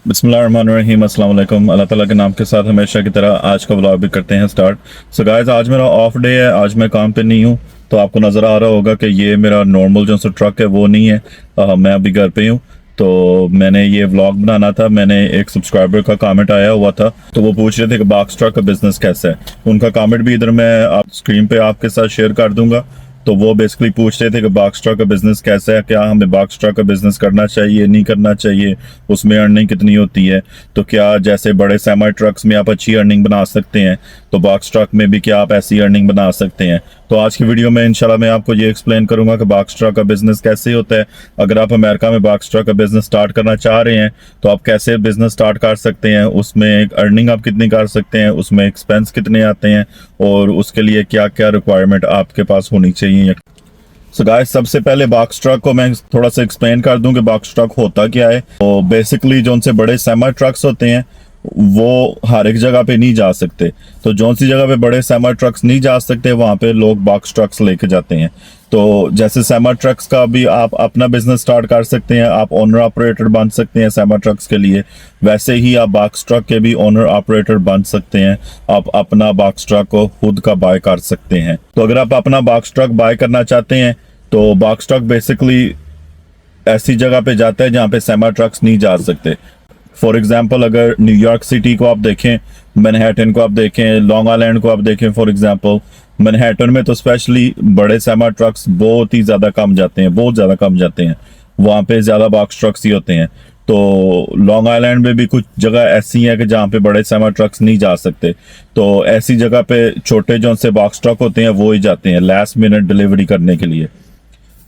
बिस्मिल्लाहिर्रहमानिर्रहीम, अस्सलाम वालेकुम। अल्लाह ताला के नाम के साथ हमेशा की तरह आज का व्लॉग भी करते हैं स्टार्ट। सो गाइस, आज मेरा ऑफ डे है, आज मैं काम पे नहीं हूँ। तो आपको नज़र आ रहा होगा कि ये मेरा नॉर्मल जो सा ट्रक है वो नहीं है। मैं अभी घर पे हूँ। तो मैंने ये व्लॉग बनाना था। मैंने एक सब्सक्राइबर का कमेंट आया हुआ था, तो वो पूछ रहे थे कि बॉक्स ट्रक का बिजनेस कैसा है। उनका कमेंट भी इधर मैं आप स्क्रीन पे आपके साथ शेयर कर दूंगा। तो वो बेसिकली पूछ रहे थे कि बॉक्स ट्रक का बिजनेस कैसा है, क्या हमें बॉक्स ट्रक का बिजनेस करना चाहिए, नहीं करना चाहिए, उसमें अर्निंग कितनी होती है। तो क्या जैसे बड़े सेमी ट्रक्स में आप अच्छी अर्निंग बना सकते हैं, तो बॉक्स ट्रक में भी क्या आप ऐसी अर्निंग बना सकते हैं। तो आज की वीडियो में इंशाल्लाह मैं आपको ये एक्सप्लेन करूंगा कि बॉक्स ट्रक का बिजनेस कैसे होता है। अगर आप अमेरिका में बॉक्स ट्रक का बिजनेस स्टार्ट करना चाह रहे हैं तो आप कैसे बिजनेस स्टार्ट कर सकते हैं, उसमें अर्निंग आप कितनी कर सकते हैं, उसमें एक्सपेंस कितने आते हैं, और उसके लिए क्या क्या रिक्वायरमेंट आपके पास होनी चाहिए। सो गाइस, सबसे पहले बॉक्स ट्रक को मैं थोड़ा सा एक्सप्लेन कर दूं कि बॉक्स ट्रक होता क्या है। तो बेसिकली जो उनसे बड़े सेमी ट्रक्स होते हैं वो हर एक जगह पे नहीं जा सकते। तो जो सी जगह पे बड़े सेमी ट्रक्स नहीं जा सकते वहां पे लोग बॉक्स ट्रक्स लेके जाते हैं। तो जैसे सेमी ट्रक्स का भी आप अपना बिजनेस स्टार्ट कर सकते हैं, आप ओनर ऑपरेटर बन सकते हैं सेमी ट्रक्स के लिए। वैसे ही आप बॉक्स ट्रक के भी ओनर ऑपरेटर बन सकते हैं। आप अपना बॉक्स ट्रक को खुद का बाय कर सकते हैं। तो अगर आप अपना बॉक्स ट्रक बाय करना चाहते हैं तो बॉक्स ट्रक बेसिकली ऐसी जगह पे जाता है जहाँ पे सेमी ट्रक्स नहीं जा सकते। फॉर एग्जाम्पल, अगर न्यूयॉर्क सिटी को आप देखें, मैनहट्टन को आप देखें, लॉन्ग आइलैंड को आप देखें, फॉर एग्जाम्पल मैनहट्टन में तो स्पेशली बड़े सेमी ट्रक्स बहुत ही ज़्यादा कम जाते हैं, बहुत ज़्यादा कम जाते हैं। वहाँ पे ज़्यादा बॉक्स ट्रक्स ही होते हैं। तो लॉन्ग आइलैंड में भी कुछ जगह ऐसी हैं कि जहाँ पे बड़े सेमी ट्रक्स नहीं जा सकते। तो ऐसी जगह पे छोटे जो से बॉक्स ट्रक होते हैं वो ही जाते हैं लास्ट मिनट डिलीवरी करने के लिए।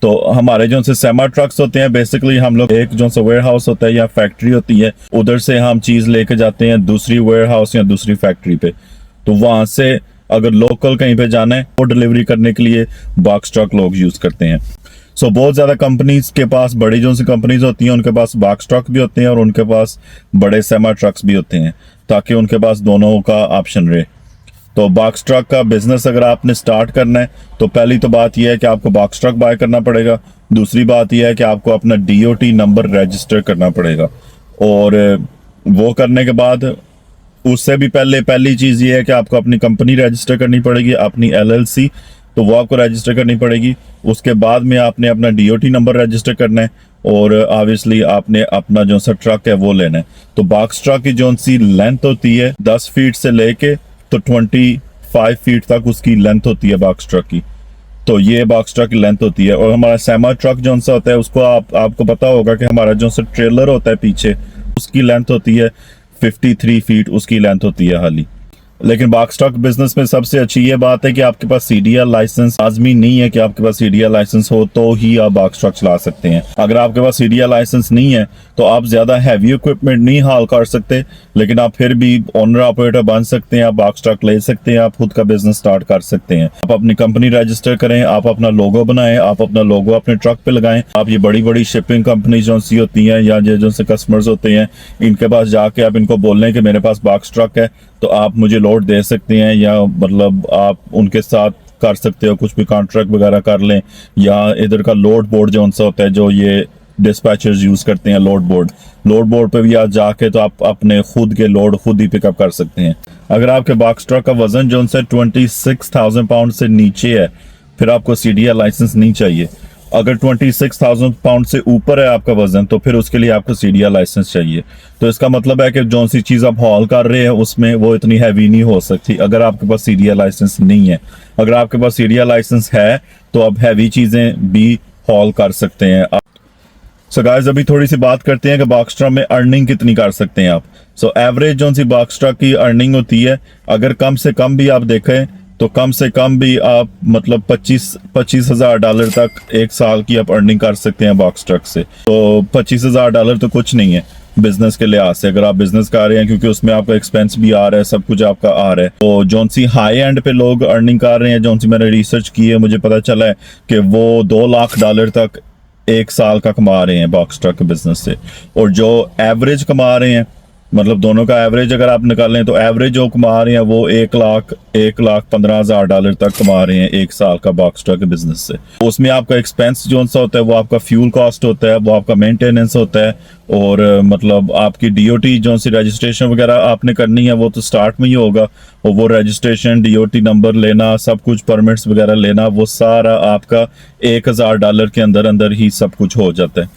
तो हमारे जो से सेमी ट्रक्स होते हैं बेसिकली हम लोग एक जो सा वेयर हाउस होता है या फैक्ट्री होती है, उधर से हम चीज लेके जाते हैं दूसरी वेयर हाउस या दूसरी फैक्ट्री पे। तो वहां से अगर लोकल कहीं पे जाना है वो डिलीवरी करने के लिए बॉक्स ट्रक लोग यूज करते हैं। सो बहुत ज्यादा कंपनीज के पास, बड़ी जो सी कंपनीज होती हैं उनके पास बॉक्स ट्रक भी होते हैं और उनके पास बड़े सेमी ट्रक्स भी होते हैं, ताकि उनके पास दोनों का ऑप्शन रहे। तो बॉक्स ट्रक का बिजनेस अगर आपने स्टार्ट करना है तो पहली तो बात यह है कि आपको बॉक्स ट्रक बाय करना पड़ेगा। दूसरी बात यह है कि आपको अपना डीओटी नंबर रजिस्टर करना पड़ेगा। और वो करने के बाद उससे भी पहली चीज़ ये है कि आपको अपनी कंपनी रजिस्टर करनी पड़ेगी, अपनी एलएलसी। तो वो आपको रजिस्टर करनी पड़ेगी। उसके बाद में आपने अपना डीओटी नंबर रजिस्टर करना है और ऑब्वियसली आपने अपना जो सा ट्रक है वो लेना है। तो बॉक्स ट्रक की जो सी लेंथ होती है 10 फीट से लेके तो 25 फीट तक उसकी लेंथ होती है बॉक्स ट्रक की। तो ये बॉक्स ट्रक की लेंथ होती है। और हमारा सेमी ट्रक जो सा होता है उसको आपको पता होगा कि हमारा जो सा ट्रेलर होता है पीछे, उसकी लेंथ होती है 53 फीट, उसकी लेंथ होती है हाली। लेकिन बॉक्स ट्रक बिजनेस में सबसे अच्छी ये बात है कि आपके पास सीडीएल लाइसेंस लाजमी नहीं है कि आपके पास सीडीएल लाइसेंस हो तो ही आप बॉक्स ट्रक चला सकते हैं। अगर आपके पास सीडीएल लाइसेंस नहीं है तो आप ज्यादा हैवी इक्विपमेंट नहीं हाल कर सकते, लेकिन आप फिर भी ओनर ऑपरेटर बन सकते हैं। आप बॉक्स ट्रक ले सकते हैं, आप खुद का बिजनेस स्टार्ट कर सकते हैं। आप अपनी कंपनी रजिस्टर करें, आप अपना लोगो बनाएं, आप अपना लोगो अपने ट्रक पे लगाएं। आप ये बड़ी बड़ी शिपिंग कंपनी जो सी होती हैं या जो से कस्टमर्स होते हैं, इनके पास जाके आप इनको बोल लें कि मेरे पास बॉक्स ट्रक है तो आप मुझे लोड दे सकते हैं, या मतलब आप उनके साथ कर सकते हो, कुछ भी कॉन्ट्रैक्ट वगैरह कर लें। या इधर का लोड बोर्ड जो उनसे होता है, जो ये डिस्पैचर्स यूज करते हैं, लोड बोर्ड पे भी आप जाके तो आप अपने खुद के लोड खुद ही पिकअप कर सकते हैं। अगर आपके बॉक्स ट्रक का वजन जो उनसे 26,000 पाउंड से नीचे है फिर आपको सीडीएल लाइसेंस नहीं चाहिए। अगर 26,000 पाउंड से ऊपर है आपका वजन तो फिर उसके लिए आपको सीडीएल लाइसेंस चाहिए। तो इसका मतलब है कि जो सी चीज़ आप हॉल कर रहे हैं उसमें वो इतनी हैवी नहीं हो सकती अगर आपके पास सीडीएल लाइसेंस नहीं है। अगर आपके पास सीडीएल लाइसेंस है तो आप हैवी चीज़ें भी हॉल कर सकते हैं। सो गाइस, अभी थोड़ी सी बात करते हैं कि बॉक्स ट्रक में अर्निंग कितनी कर सकते हैं आप। सो एवरेज जो सी बॉक्स ट्रक की अर्निंग होती है, अगर कम से कम भी आप देखें तो कम से कम भी आप मतलब 25,000 डॉलर तक एक साल की आप अर्निंग कर सकते हैं बॉक्स ट्रक से। तो 25,000 डॉलर तो कुछ नहीं है बिजनेस के लिहाज से, अगर आप बिजनेस कर रहे हैं, क्योंकि उसमें आपका एक्सपेंस भी आ रहा है, सब कुछ आपका आ रहा है। तो जौन सी हाई एंड पे लोग अर्निंग कर रहे हैं, जौन सी मैंने रिसर्च की है, मुझे पता चला है कि वो 2 लाख डॉलर तक एक साल का कमा रहे हैं बॉक्स ट्रक के बिजनेस से। और जो एवरेज कमा रहे हैं मतलब दोनों का एवरेज अगर आप निकालें तो एवरेज जो कमा रहे हैं वो 1,15,000 डॉलर तक कमा रहे हैं एक साल का बॉक्स ट्रक बिजनेस से। उसमें आपका एक्सपेंस जो सा होता है वो आपका फ्यूल कॉस्ट होता है, वो आपका मेंटेनेंस होता है, और मतलब आपकी डीओटी जो सी रजिस्ट्रेशन वगैरह आपने करनी है वो तो स्टार्ट में ही होगा, और वो रजिस्ट्रेशन डीओटी नंबर लेना, सब कुछ परमिट्स वगैरह लेना, वो सारा आपका 1,000 डॉलर के अंदर अंदर ही सब कुछ हो जाता है।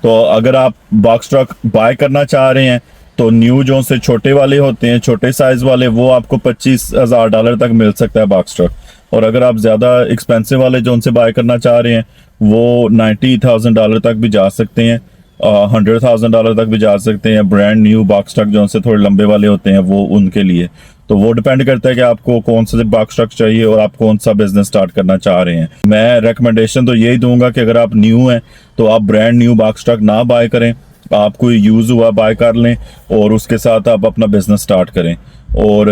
तो अगर आप बॉक्स ट्रक बाय करना चाह रहे हैं तो न्यू जो से छोटे वाले होते हैं, छोटे साइज वाले, वो आपको 25,000 डॉलर तक मिल सकता है बॉक्स ट्रक। और अगर आप ज़्यादा एक्सपेंसिव वाले जो उनसे बाय करना चाह रहे हैं वो 90,000 डॉलर तक भी जा सकते हैं, 100,000 डॉलर तक भी जा सकते हैं। ब्रांड न्यू बॉक्स ट्रक जो से थोड़े लंबे वाले होते हैं वो उनके लिए। तो वो डिपेंड करता है कि आपको कौन सा बॉक्स ट्रक चाहिए और आप कौन सा बिजनेस स्टार्ट करना चाह रहे हैं। मैं रेकमेंडेशन तो यही दूंगा कि अगर आप न्यू हैं तो आप ब्रांड न्यू बॉक्स ट्रक ना बाय करें, आप कोई यूज़ हुआ बाय कर लें और उसके साथ आप अपना बिजनेस स्टार्ट करें। और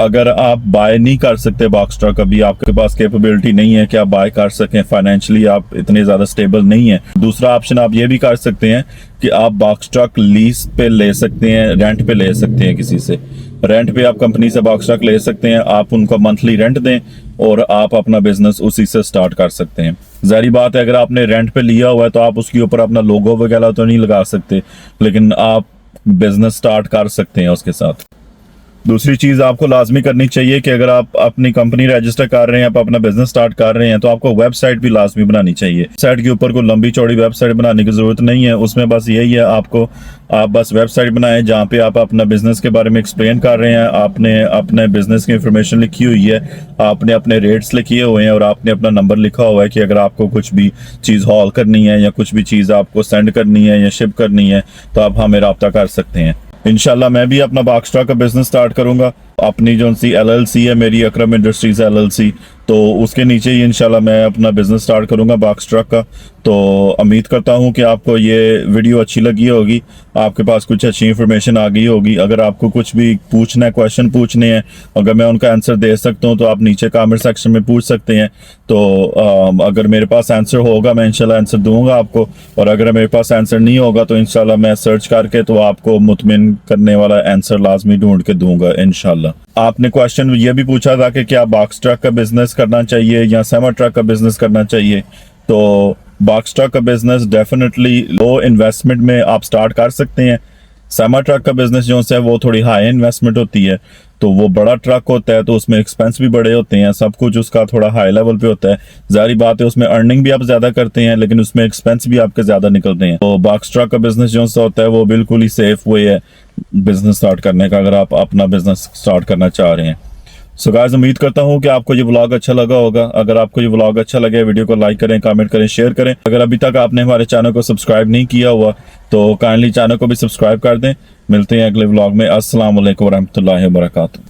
अगर आप बाय नहीं कर सकते बॉक्स ट्रक, अभी आपके पास कैपेबिलिटी नहीं है कि आप बाय कर सकें, फाइनेंशियली आप इतने ज़्यादा स्टेबल नहीं है, दूसरा ऑप्शन आप ये भी कर सकते हैं कि आप बॉक्स ट्रक लीज पे ले सकते हैं, रेंट पे ले सकते हैं। किसी से रेंट पे आप कंपनी से बॉक्स ट्रक ले सकते हैं, आप उनको मंथली रेंट दें और आप अपना बिजनेस उसी से स्टार्ट कर सकते हैं। जारी बात है अगर आपने रेंट पे लिया हुआ है तो आप उसके ऊपर अपना लोगो वगैरह तो नहीं लगा सकते, लेकिन आप बिजनेस स्टार्ट कर सकते हैं उसके साथ। दूसरी चीज़ आपको लाजमी करनी चाहिए कि अगर आप अपनी कंपनी रजिस्टर कर रहे हैं, आप अपना बिजनेस स्टार्ट कर रहे हैं, तो आपको वेबसाइट भी लाजमी बनानी चाहिए। साइट के ऊपर कोई लंबी चौड़ी वेबसाइट बनाने की ज़रूरत नहीं है, उसमें बस यही है आप बस वेबसाइट बनाएं जहाँ पे आप अपना बिजनेस के बारे में एक्सप्लेन कर रहे हैं, आपने अपने बिजनेस की इंफॉर्मेशन लिखी हुई है, आपने अपने रेट्स लिखे हुए हैं और आपने अपना नंबर लिखा हुआ है कि अगर आपको कुछ भी चीज़ हॉल करनी है या कुछ भी चीज़ आपको सेंड करनी है या शिप करनी है तो आप हमें रब्ता कर सकते हैं। इंशाल्लाह मैं भी अपना बॉक्स ट्रक का बिजनेस स्टार्ट करूंगा। अपनी जो सी LLC है मेरी, अकरम इंडस्ट्रीज LLC, तो उसके नीचे ही इंशाल्लाह मैं अपना बिजनेस स्टार्ट करूंगा बॉक्स ट्रक का। तो उम्मीद करता हूं कि आपको ये वीडियो अच्छी लगी होगी, आपके पास कुछ अच्छी इंफॉर्मेशन आ गई होगी। अगर आपको कुछ भी पूछना है, क्वेश्चन पूछने हैं, अगर मैं उनका आंसर दे सकता हूं तो आप नीचे कमेंट सेक्शन में पूछ सकते हैं। तो अगर मेरे पास आंसर होगा मैं इंशाल्लाह आंसर दूंगा आपको, और अगर मेरे पास आंसर नहीं होगा तो इंशाल्लाह मैं सर्च करके तो आपको मुतमिन करने वाला आंसर लाजमी ढूंढ के दूंगा इंशाल्लाह। आपने क्वेश्चन ये भी पूछा था कि क्या बॉक्स ट्रक का बिजनेस करना चाहिए या सेमा ट्रक का बिजनेस करना चाहिए। तो बॉक्स ट्रक का बिजनेस डेफिनेटली लो इन्वेस्टमेंट में आप स्टार्ट कर सकते हैं। सेमा ट्रक का बिजनेस जो है वो थोड़ी हाई इन्वेस्टमेंट होती है, तो वो बड़ा ट्रक होता है तो उसमें एक्सपेंस भी बड़े होते हैं, सब कुछ उसका थोड़ा हाई लेवल पे होता है। जारी बात है उसमें अर्निंग भी आप ज़्यादा करते हैं लेकिन उसमें एक्सपेंस भी आपके ज़्यादा निकलते हैं। तो बॉक्स ट्रक का बिजनेस जो होता है वो बिल्कुल ही सेफ वे है बिजनेस स्टार्ट करने का, अगर आप अपना बिजनेस स्टार्ट करना चाह रहे हैं। सो गाइस, उम्मीद करता हूँ कि आपको ये व्लॉग अच्छा लगा होगा। अगर आपको ये व्लॉग अच्छा लगे वीडियो को लाइक करें, कमेंट करें, शेयर करें। अगर अभी तक आपने हमारे चैनल को सब्सक्राइब नहीं किया हुआ तो काइंडली चैनल को भी सब्सक्राइब कर दें। मिलते हैं अगले व्लॉग में। अस्सलाम वालेकुम रहमतुल्लाहि व बरकातुहू।